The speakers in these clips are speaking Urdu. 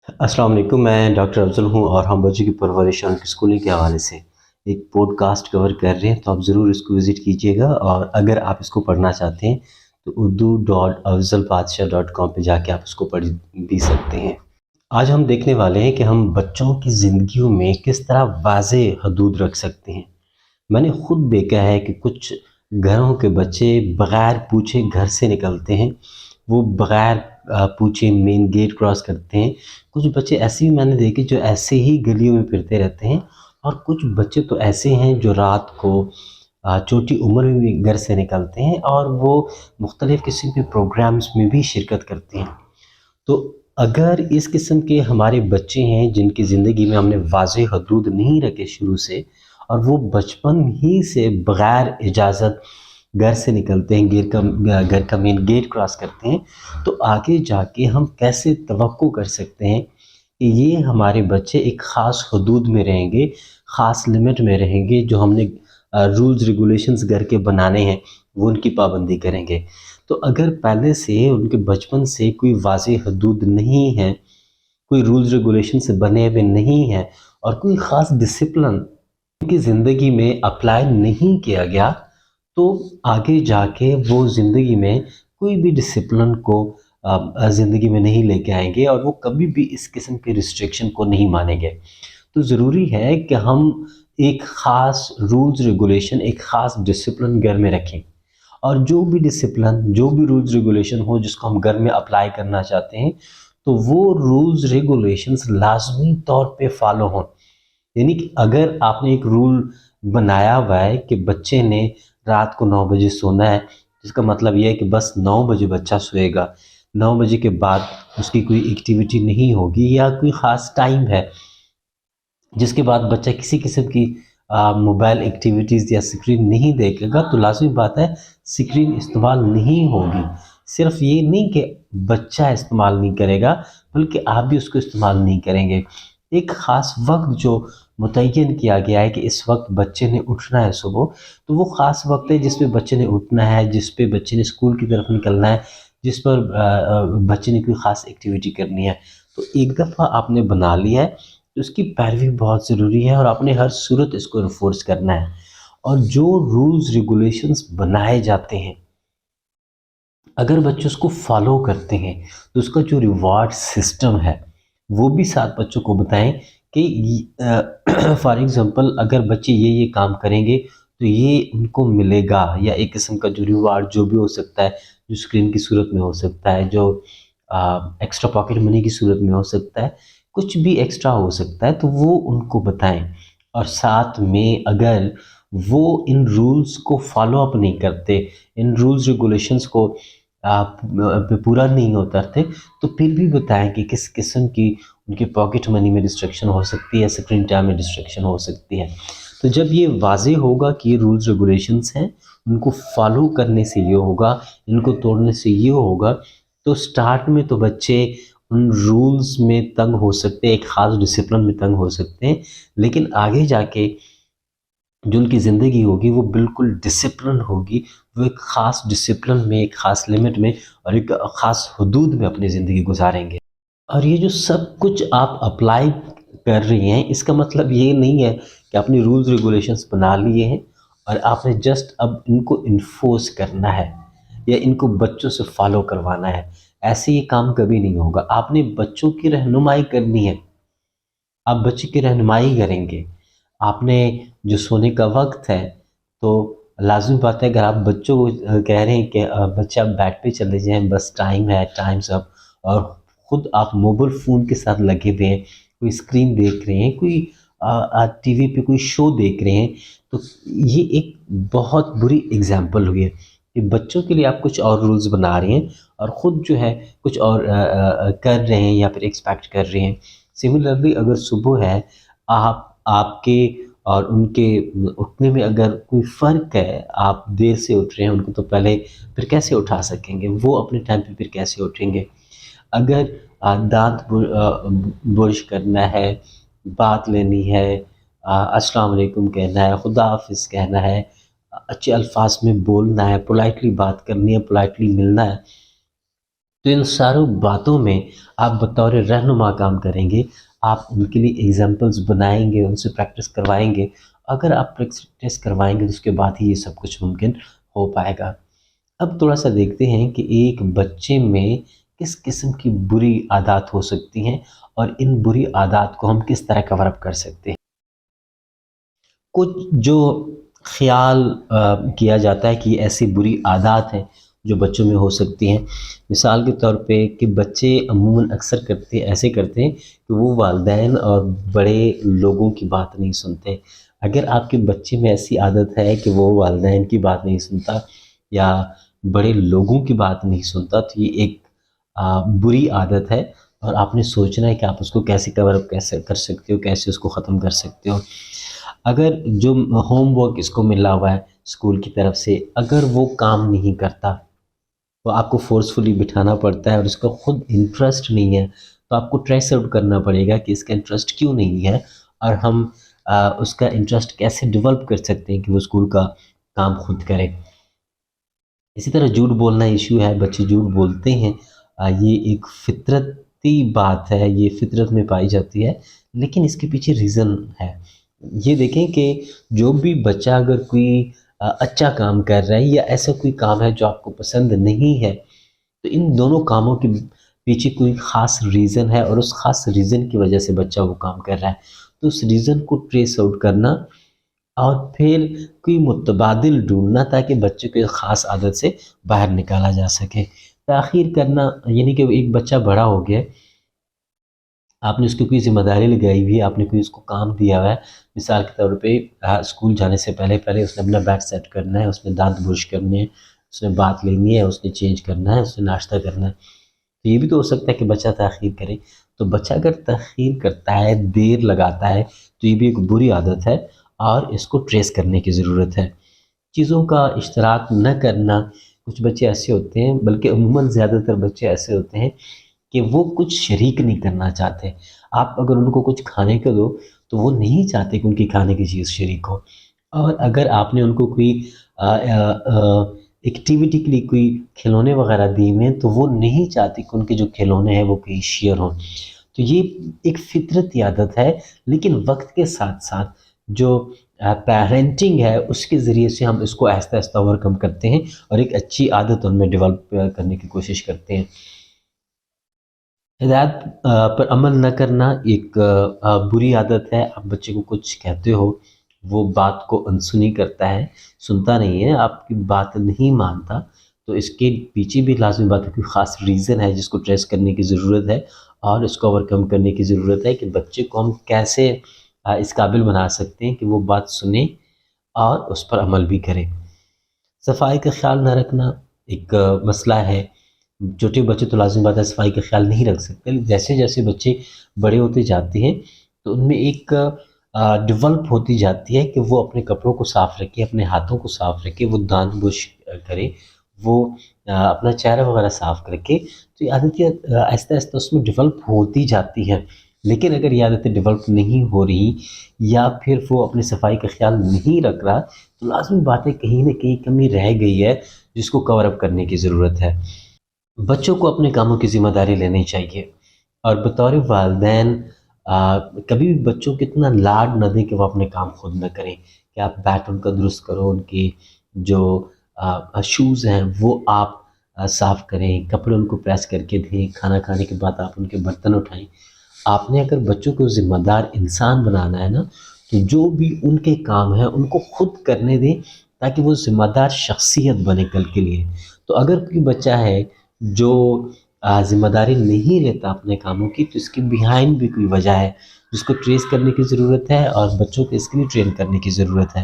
السلام علیکم، میں ڈاکٹر افضل ہوں اور ہم بچوں کی پرورش اور ان کی اسکولنگ کے حوالے سے ایک پوڈ کاسٹ کور کر رہے ہیں، تو آپ ضرور اس کو وزٹ کیجیے گا، اور اگر آپ اس کو پڑھنا چاہتے ہیں تو urdu.afzalbadshah.com پہ جا کے آپ اس کو پڑھ بھی سکتے ہیں۔ آج ہم دیکھنے والے ہیں کہ ہم بچوں کی زندگیوں میں کس طرح واضح حدود رکھ سکتے ہیں۔ میں نے خود دیکھا ہے کہ کچھ گھروں کے بچے بغیر پوچھے گھر سے نکلتے ہیں، وہ بغیر پوچھے مین گیٹ کراس کرتے ہیں۔ کچھ بچے ایسے بھی میں نے دیکھے جو ایسے ہی گلیوں میں پھرتے رہتے ہیں، اور کچھ بچے تو ایسے ہیں جو رات کو چھوٹی عمر میں بھی گھر سے نکلتے ہیں اور وہ مختلف قسم کے پروگرامز میں بھی شرکت کرتے ہیں۔ تو اگر اس قسم کے ہمارے بچے ہیں جن کی زندگی میں ہم نے واضح حدود نہیں رکھے شروع سے، اور وہ بچپن ہی سے بغیر اجازت گھر سے نکلتے ہیں، گھر کا مین گیٹ کراس کرتے ہیں، تو آگے جا کے ہم کیسے توقع کر سکتے ہیں کہ یہ ہمارے بچے ایک خاص حدود میں رہیں گے، خاص لمٹ میں رہیں گے، جو ہم نے رولز ریگولیشنز گھر کے بنانے ہیں وہ ان کی پابندی کریں گے۔ تو اگر پہلے سے ان کے بچپن سے کوئی واضح حدود نہیں ہے، کوئی رولز ریگولیشن سے بنے ہوئے نہیں ہیں، اور کوئی خاص ڈسپلن ان کی زندگی میں اپلائی نہیں کیا گیا، تو آگے جا کے وہ زندگی میں کوئی بھی ڈسپلن کو زندگی میں نہیں لے کے آئیں گے، اور وہ کبھی بھی اس قسم کے ریسٹرکشن کو نہیں مانیں گے۔ تو ضروری ہے کہ ہم ایک خاص رولز ریگولیشن، ایک خاص ڈسپلن گھر میں رکھیں، اور جو بھی ڈسپلن، جو بھی رولز ریگولیشن ہو جس کو ہم گھر میں اپلائی کرنا چاہتے ہیں، تو وہ رولز ریگولیشنز لازمی طور پہ فالو ہوں۔ یعنی کہ اگر آپ نے ایک رول بنایا ہوا ہے کہ بچے نے رات کو 9 بجے سونا ہے، جس کا مطلب یہ ہے کہ بس 9 بجے بچہ سوئے گا، 9 بجے کے بعد اس کی کوئی ایکٹیویٹی نہیں ہوگی، یا کوئی خاص ٹائم ہے جس کے بعد بچہ کسی قسم کی موبائل ایکٹیویٹیز یا اسکرین نہیں دیکھے گا، تو لازمی بات ہے اسکرین استعمال نہیں ہوگی۔ صرف یہ نہیں کہ بچہ استعمال نہیں کرے گا، بلکہ آپ بھی اس کو استعمال نہیں کریں گے۔ ایک خاص وقت جو متعین کیا گیا ہے کہ اس وقت بچے نے اٹھنا ہے صبح، تو وہ خاص وقت ہے جس پہ بچے نے اٹھنا ہے، جس پہ بچے نے اسکول کی طرف نکلنا ہے، جس پر بچے نے کوئی خاص ایکٹیویٹی کرنی ہے۔ تو ایک دفعہ آپ نے بنا لیا ہے تو اس کی پیروی بہت ضروری ہے، اور آپ نے ہر صورت اس کو انفورس کرنا ہے۔ اور جو رولز ریگولیشنز بنائے جاتے ہیں، اگر بچے اس کو فالو کرتے ہیں تو اس کا جو ریوارڈ سسٹم ہے وہ بھی ساتھ بچوں کو بتائیں کہ فار ایگزامپل اگر بچے یہ کام کریں گے تو یہ ان کو ملے گا، یا ایک قسم کا جو ریوارڈ جو بھی ہو سکتا ہے، جو اسکرین کی صورت میں ہو سکتا ہے، جو ایکسٹرا پاکٹ منی کی صورت میں ہو سکتا ہے، کچھ بھی ایکسٹرا ہو سکتا ہے، تو وہ ان کو بتائیں۔ اور ساتھ میں اگر وہ ان رولز کو فالو اپ نہیں کرتے، ان رولز ریگولیشنز کو پورا نہیں اترتے، تو پھر بھی بتائیں کہ کس قسم کی ان کی پاکٹ منی میں ڈسٹریکشن ہو سکتی ہے، اسکرین ٹائم میں ڈسٹریکشن ہو سکتی ہے۔ تو جب یہ واضح ہوگا کہ یہ رولز ریگولیشنز ہیں، ان کو فالو کرنے سے یہ ہوگا، ان کو توڑنے سے یہ ہوگا، تو سٹارٹ میں تو بچے ان رولز میں تنگ ہو سکتے ہیں، ایک خاص ڈسپلن میں تنگ ہو سکتے ہیں، لیکن آگے جا کے جو ان کی زندگی ہوگی وہ بالکل ڈسپلن ہوگی، وہ ایک خاص ڈسپلن میں، ایک خاص لمٹ میں اور ایک خاص حدود میں اپنی زندگی گزاریں گے۔ اور یہ جو سب کچھ آپ اپلائی کر رہی ہیں، اس کا مطلب یہ نہیں ہے کہ آپ نے رولز ریگولیشنز بنا لیے ہیں اور آپ نے جسٹ اب ان کو انفورس کرنا ہے یا ان کو بچوں سے فالو کروانا ہے۔ ایسے یہ کام کبھی نہیں ہوگا۔ آپ نے بچوں کی رہنمائی کرنی ہے، آپ بچے کی رہنمائی کریں گے۔ آپ نے جو سونے کا وقت ہے، تو لازمی بات ہے اگر آپ بچوں کو کہہ رہے ہیں کہ بچہ آپ بیڈ پہ چلے جائیں، بس ٹائم ہے، ٹائمز اپ، اور خود آپ موبائل فون کے ساتھ لگے ہوئے ہیں، کوئی اسکرین دیکھ رہے ہیں، کوئی ٹی وی پہ کوئی شو دیکھ رہے ہیں، تو یہ ایک بہت بری اگزامپل ہوئی ہے کہ بچوں کے لیے آپ کچھ اور رولز بنا رہے ہیں اور خود جو ہے کچھ اور کر رہے ہیں یا پھر ایکسپیکٹ کر رہے ہیں۔ سملرلی اگر صبح ہے، آپ کے اور ان کے اٹھنے میں اگر کوئی فرق ہے، آپ دیر سے اٹھ رہے ہیں، ان کو تو پہلے پھر کیسے اٹھا سکیں گے؟ وہ اپنے ٹائم پہ پھر کیسے اٹھیں گے؟ اگر دانت برش کرنا ہے، بات لینی ہے، السلام علیکم کہنا ہے، خدا حافظ کہنا ہے، اچھے الفاظ میں بولنا ہے، پولائٹلی بات کرنی ہے، پولائٹلی ملنا ہے، تو ان ساروں باتوں میں آپ بطور رہنما کام کریں گے، آپ ان کے لیے ایگزامپلس بنائیں گے، ان سے پریکٹس کروائیں گے. اگر آپ پریکٹس کروائیں گے تو اس کے بعد ہی یہ سب کچھ ممکن ہو پائے گا. اب تھوڑا سا دیکھتے ہیں کہ ایک بچے میں کس قسم کی بری عادات ہو سکتی ہیں اور ان بری عادات کو ہم کس طرح کور اپ کر سکتے ہیں. کچھ جو خیال کیا جاتا ہے کہ ایسی بری عادات ہیں جو بچوں میں ہو سکتی ہیں. مثال کے طور پہ کہ بچے عموماً اکثر ایسے کرتے ہیں کہ وہ والدین اور بڑے لوگوں کی بات نہیں سنتے. اگر آپ کے بچے میں ایسی عادت ہے کہ وہ والدین کی بات نہیں سنتا یا بڑے لوگوں کی بات نہیں سنتا تو یہ ایک بری عادت ہے، اور آپ نے سوچنا ہے کہ آپ اس کو کیسے کور اپ کیسے کر سکتے ہو، کیسے اس کو ختم کر سکتے ہو. اگر جو ہوم ورک اس کو ملا ہوا ہے اسکول کی طرف سے، اگر وہ کام نہیں کرتا، وہ آپ کو فورسفلی بٹھانا پڑتا ہے اور اس کا خود انٹرسٹ نہیں ہے، تو آپ کو ٹریس آؤٹ کرنا پڑے گا کہ اس کا انٹرسٹ کیوں نہیں ہے، اور ہم اس کا انٹرسٹ کیسے ڈیولپ کر سکتے ہیں کہ وہ اسکول کا کام خود کرے. اسی طرح جھوٹ بولنا ایشو ہے، بچے جھوٹ بولتے ہیں. یہ ایک فطرتی بات ہے، یہ فطرت میں پائی جاتی ہے، لیکن اس کے پیچھے ریزن ہے. یہ دیکھیں کہ جو بھی بچہ اگر کوئی اچھا کام کر رہا ہے یا ایسا کوئی کام ہے جو آپ کو پسند نہیں ہے، تو ان دونوں کاموں کے پیچھے کوئی خاص ریزن ہے، اور اس خاص ریزن کی وجہ سے بچہ وہ کام کر رہا ہے. تو اس ریزن کو ٹریس آؤٹ کرنا اور پھر کوئی متبادل ڈھونڈنا تاکہ بچے کو ایک خاص عادت سے باہر نکالا جا سکے. تاخیر کرنا یعنی کہ ایک بچہ بڑا ہو گیا، آپ نے اس کی کوئی ذمہ داری لگائی ہوئی ہے، آپ نے کوئی اس کو کام دیا ہوا ہے. مثال کے طور پہ اسکول جانے سے پہلے اس نے اپنا بیگ سیٹ کرنا ہے، اس نے دانت برش کرنے ہیں، اس نے بات لینی ہے، اس نے چینج کرنا ہے، اس نے ناشتہ کرنا ہے. تو یہ بھی تو ہو سکتا ہے کہ بچہ تاخیر کرے. تو بچہ اگر تاخیر کرتا ہے، دیر لگاتا ہے، تو یہ بھی ایک بری عادت ہے اور اس کو ٹریس کرنے کی ضرورت ہے. چیزوں کا اشتراک نہ کرنا، کچھ بچے ایسے ہوتے ہیں، بلکہ عموماً زیادہ تر بچے ایسے ہوتے ہیں کہ وہ کچھ شریک نہیں کرنا چاہتے. آپ اگر ان کو کچھ کھانے کو دو تو وہ نہیں چاہتے کہ ان کی کھانے کی چیز شریک ہو، اور اگر آپ نے ان کو کوئی ایکٹیویٹی کے لیے کوئی کھلونے وغیرہ دیے ہیں تو وہ نہیں چاہتے کہ ان کے جو کھلونے ہیں وہ کہیں شیئر ہوں. تو یہ ایک فطرتی عادت ہے، لیکن وقت کے ساتھ ساتھ جو پیرنٹنگ ہے اس کے ذریعے سے ہم اس کو آہستہ آہستہ اوور کم کرتے ہیں اور ایک اچھی عادت ان میں ڈیولپ کرنے کی کوشش کرتے ہیں. ہدایت پر عمل نہ کرنا ایک بری عادت ہے. آپ بچے کو کچھ کہتے ہو، وہ بات کو انسنی کرتا ہے، سنتا نہیں ہے، آپ کی بات نہیں مانتا، تو اس کے پیچھے بھی لازمی بات ہے، کوئی خاص ریزن ہے جس کو ٹریس کرنے کی ضرورت ہے اور اس کو اوور کم کرنے کی ضرورت ہے کہ بچے کو ہم کیسے اس قابل بنا سکتے ہیں کہ وہ بات سنیں اور اس پر عمل بھی کریں. صفائی کا خیال نہ رکھنا ایک مسئلہ ہے. چھوٹے بچے تو لازمی بات ہے صفائی کا خیال نہیں رکھ سکتے، جیسے جیسے بچے بڑے ہوتے جاتے ہیں تو ان میں ایک ڈیولپ ہوتی جاتی ہے کہ وہ اپنے کپڑوں کو صاف رکھے، اپنے ہاتھوں کو صاف رکھے، وہ دانت برش کرے، وہ اپنا چہرہ وغیرہ صاف رکھے. تو یہ عادتیں آہستہ آہستہ اس میں ڈیولپ ہوتی جاتی ہیں. لیکن اگر یہ عادتیں ڈیولپ نہیں ہو رہی یا پھر وہ اپنی صفائی کا خیال نہیں رکھ رہا تو لازمی بات ہے کہیں نہ کہیں کمی رہ گئی ہے جس کو کور اپ کرنے کی ضرورت ہے. بچوں کو اپنے کاموں کی ذمہ داری لینی چاہیے، اور بطور والدین کبھی بھی بچوں کو اتنا لاڈ نہ دیں کہ وہ اپنے کام خود نہ کریں، کہ آپ بیٹ ان کا درست کرو، ان کی جو شوز ہیں وہ آپ صاف کریں، کپڑے ان کو پریس کر کے دیں، کھانا کھانے کے بعد آپ ان کے برتن اٹھائیں. آپ نے اگر بچوں کو ذمہ دار انسان بنانا ہے نا، تو جو بھی ان کے کام ہیں ان کو خود کرنے دیں تاکہ وہ ذمہ دار شخصیت بنے کل کے لیے. تو اگر کوئی بچہ ہے جو ذمہ داری نہیں لیتا اپنے کاموں کی، تو اس کے بیہائنڈ بھی کوئی وجہ ہے جس کو ٹریس کرنے کی ضرورت ہے اور بچوں کو اس کے لیے ٹرین کرنے کی ضرورت ہے.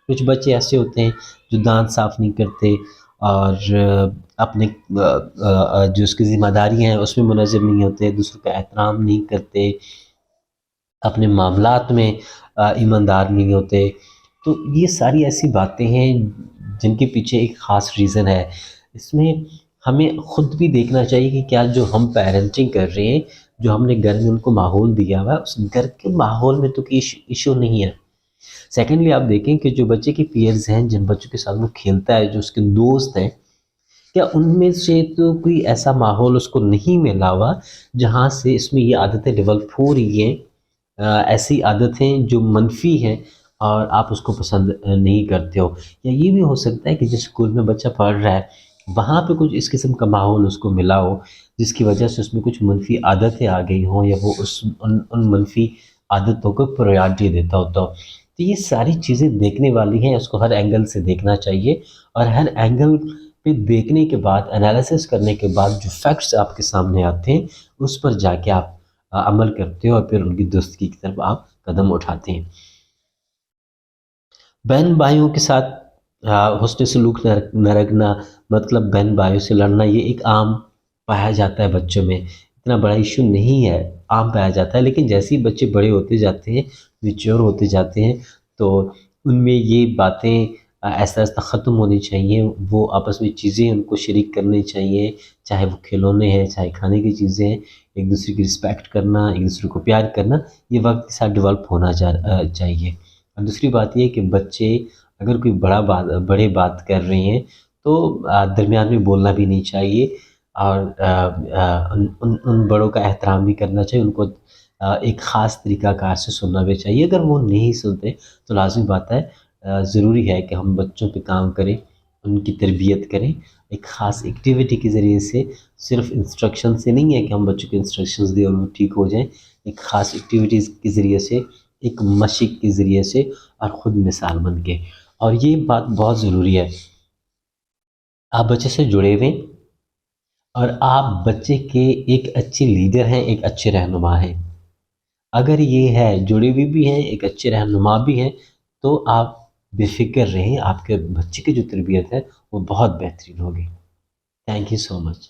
کچھ بچے ایسے ہوتے ہیں جو دانت صاف نہیں کرتے اور اپنے جو اس کی ذمہ داری ہیں اس میں منظم نہیں ہوتے، دوسروں کا احترام نہیں کرتے، اپنے معاملات میں ایماندار نہیں ہوتے. تو یہ ساری ایسی باتیں ہیں جن کے پیچھے ایک خاص ریزن ہے. اس میں ہمیں خود بھی دیکھنا چاہیے کہ کیا جو ہم پیرنٹنگ کر رہے ہیں، جو ہم نے گھر میں ان کو ماحول دیا ہوا ہے، اس گھر کے ماحول میں تو کوئی ایشو نہیں ہے. سیکنڈلی آپ دیکھیں کہ جو بچے کے پیئرز ہیں، جن بچوں کے ساتھ وہ کھیلتا ہے، جو اس کے دوست ہیں، کیا ان میں سے تو کوئی ایسا ماحول اس کو نہیں ملا ہوا جہاں سے اس میں یہ عادتیں ڈیولپ ہو رہی ہیں، ایسی عادتیں جو منفی ہیں اور آپ اس کو پسند نہیں کرتے ہو؟ یا یہ بھی ہو سکتا ہے کہ جس اسکول میں بچہ پڑھ رہا ہے وہاں پہ کچھ اس قسم کا ماحول اس کو ملا ہو جس کی وجہ سے اس میں کچھ منفی عادتیں آ گئی ہوں، یا وہ ان منفی عادتوں کو پریارٹی دیتا ہوتا ہو۔ تو یہ ساری چیزیں دیکھنے والی ہیں، اس کو ہر اینگل سے دیکھنا چاہیے، اور ہر اینگل پہ دیکھنے کے بعد، انالیسس کرنے کے بعد جو فیکٹس آپ کے سامنے آتے ہیں اس پر جا کے آپ عمل کرتے ہو اور پھر ان کی درستگی کی طرف آپ قدم اٹھاتے ہیں۔ بہن بھائیوں کے ساتھ حسن سلوک نہ رکھنا، مطلب بہن بھائیوں سے لڑنا، یہ ایک عام پایا جاتا ہے بچوں میں، اتنا بڑا ایشو نہیں ہے، عام پایا جاتا ہے، لیکن جیسے ہی بچے بڑے ہوتے جاتے ہیں، میچور ہوتے جاتے ہیں، تو ان میں یہ باتیں ایسا ایسا ختم ہونی چاہیے، وہ آپس میں چیزیں ان کو شریک کرنی چاہیے، چاہے وہ کھلونے ہیں، چاہے کھانے کی چیزیں ہیں، ایک دوسرے کی رسپیکٹ کرنا، ایک دوسرے کو پیار کرنا، یہ وقت کے ساتھ ڈیولپ ہونا چاہیے۔ اور دوسری بات یہ ہے کہ بچے اگر کوئی بڑے بات کر رہے ہیں تو درمیان میں بولنا بھی نہیں چاہیے، اور ان بڑوں کا احترام بھی کرنا چاہیے، ان کو ایک خاص طریقہ کار سے سننا بھی چاہیے۔ اگر وہ نہیں سنتے تو لازمی بات ہے، ضروری ہے کہ ہم بچوں پہ کام کریں، ان کی تربیت کریں، ایک خاص ایکٹیویٹی کے ذریعے سے، صرف انسٹرکشن سے نہیں ہے کہ ہم بچوں کو انسٹرکشنز دیں اور وہ ٹھیک ہو جائیں، ایک خاص ایکٹیویٹیز کے ذریعے سے، ایک مشق کے ذریعے سے، اور خود مثال بن کے۔ اور یہ بات بہت ضروری ہے، آپ بچے سے جڑے ہوئے، اور آپ بچے کے ایک اچھے لیڈر ہیں، ایک اچھے رہنما ہیں۔ اگر یہ ہے، جڑے ہوئے بھی ہیں، ایک اچھے رہنما بھی ہیں، تو آپ بے فکر رہیں، آپ کے بچے کی جو تربیت ہے وہ بہت بہترین ہوگی۔ Thank you so much.